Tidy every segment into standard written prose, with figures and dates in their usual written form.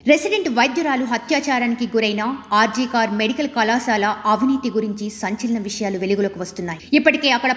Resident వైద్యురాలు హత్యాచారానికి గురైన RG Kar medical కళాశాల అవినీతి గురించి సంచలన విషయాలు వెలుగులోకి వస్తున్నాయి. ఇప్పటికే అక్కడ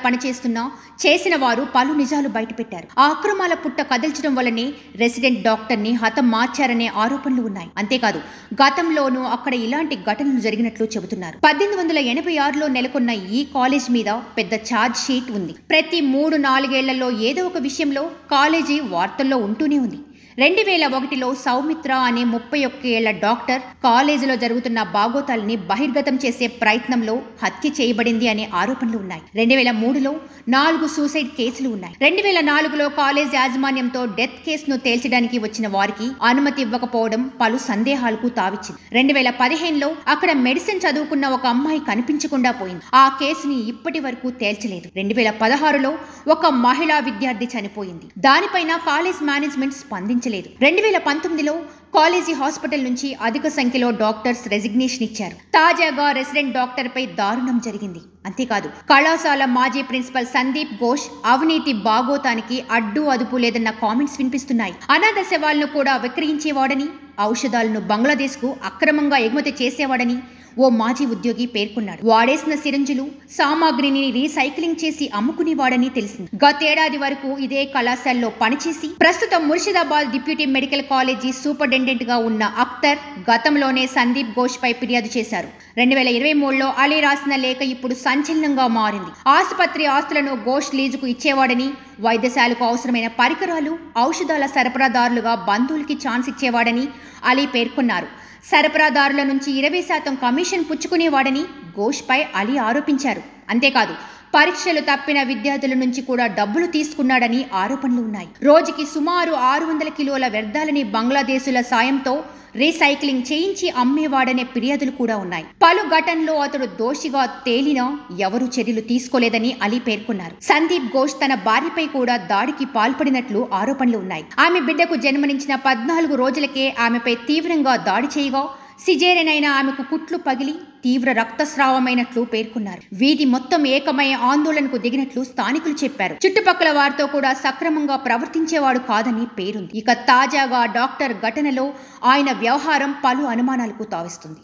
చేసిన వారు పలు నిజాలు బయటపెట్టారు. ఆ అక్రమాల పుట్ట కదిల్చడం వల్లనే రెసిడెంట్ డాక్టర్ని హతం మార్చారనే ఆరోపణలు ఉన్నాయి. అంతేకాదు గతంలోనూ అక్కడ ఇలాంటి ఘటనలు జరిగినట్లు చెబుతున్నారు. 1886లో నెలకొన్న ఈ కాలేజ్ మీద పెద్ద ఛార్జ్ షీట్ ఉంది. ప్రతి 3-4 ఏళ్లలో ఏదో ఒక విషయంలో కాలేజీ వార్తల్లో ఉంటూనే ఉంది. 2001లో సౌమిత్ర అనే 31 ఏళ్ల డాక్టర్ కాలేజీలో జరుగుతున్న బాగోతాల్ని బహిర్గతం చేసే ప్రయత్నంలో హత్య చేయబడింది అనే ఆరోపణలు ఉన్నాయి. 2003లో 4 సూసైడ్ కేసులు ఉన్నాయి. 2004లో కాలేజ్ యాజమాన్యంతో డెత్ కేసును తేల్చడానికి వచ్చిన వారికి అనుమతి ఇవ్వకపోవడం పలు సందేహాలకు తావిచ్చింది. 2015లో అక్కడ మెడిసిన్ చదువుకున్న ఒక అమ్మాయి కనిపించకుండా పోయింది. ఆ కేసుని ఇప్పటి వరకు తేల్చలేదు. 2016లో ఒక మహిళా విద్యార్థి చనిపోయింది. దానిపైన కాలేజ్ మేనేజ్మెంట్ స్పందించలేదు. 2019లో కాలేజీ హాస్పిటల్ నుంచి అధిక సంఖ్యలో డాక్టర్స్ రెసిగ్నేషన్ ఇచ్చారు. తాజాగా రెసిడెంట్ డాక్టర్ పై దారుణం జరిగింది. అంతేకాదు కళాశాల మాజీ ప్రిన్సిపల్ సందీప్ ఘోష్ అవినీతి బాగోతానికి అడ్డు అదుపు లేదన్న కామెంట్స్ వినిపిస్తున్నాయి. అనాథ శవాలను కూడా విక్రయించేవాడని, ఔషధాలను బంగ్లాదేశ్కు అక్రమంగా ఎగుమతి చేసేవాడని ఓ మాజీ ఉద్యోగి పేర్కొన్నాడు. వాడేసిన సిరంజులు సామాగ్రిని రీసైక్లింగ్ చేసి అమ్ముకునేవాడని తెలిసింది. గతేడాది వరకు ఇదే కళాశాలలో పనిచేసి ప్రస్తుతం Murshidabad deputy medical college superintendent గా ఉన్న అఖ్తర్ గతంలోనే సందీప్ ఘోష్ పై ఫిర్యాదు చేశారు. 2023లో అలీ రాసిన లేఖ ఇప్పుడు సంచలనంగా మారింది. ఆసుపత్రి ఆస్తులను ఘోష్ లీజుకు ఇచ్చేవాడని, వైద్యశాలకు అవసరమైన పరికరాలు, ఔషధాల సరఫరాదారులుగా బంధువులకి ఛాన్స్ ఇచ్చేవాడని అలీ పేర్కొన్నారు. సరఫరాదారుల నుంచి 20% కమిషన్ పుచ్చుకునేవాడని ఘోష్ పై అలీ ఆరోపించారు. అంతేకాదు పరీక్షలు తప్పిన విద్యార్థుల నుంచి కూడా డబ్బులు తీసుకున్నాడని ఆరోపణలు ఉన్నాయి. రోజుకి సుమారు 600 కిలోల వ్యర్థాలని బంగ్లాదేశుల సాయంతో రీసైక్లింగ్ చేయించి అమ్మేవాడనే ఫిర్యాదులు కూడా ఉన్నాయి. పలు ఘటనలో అతడు దోషిగా తేలినా ఎవరూ చర్యలు తీసుకోలేదని అలీ పేర్కొన్నారు. సందీప్ ఘోష్ తన భార్యపై కూడా దాడికి పాల్పడినట్లు ఆరోపణలు ఉన్నాయి. ఆమె బిడ్డకు జన్మనించిన 14 రోజులకే ఆమెపై తీవ్రంగా దాడి చేయగా సిజేరియన్ అయిన ఆమెకు కుట్లు పగిలి తీవ్ర రక్తస్రావమైనట్లు పేర్కొన్నారు. వీధి మొత్తం ఏకమై ఆందోళనకు దిగినట్లు స్థానికులు చెప్పారు. చుట్టుపక్కల వారితో కూడా సక్రమంగా ప్రవర్తించేవాడు కాదని పేరుంది. ఇక తాజాగా డాక్టర్ ఘటనలో ఆయన వ్యవహారం పలు అనుమానాలకు తావిస్తుంది.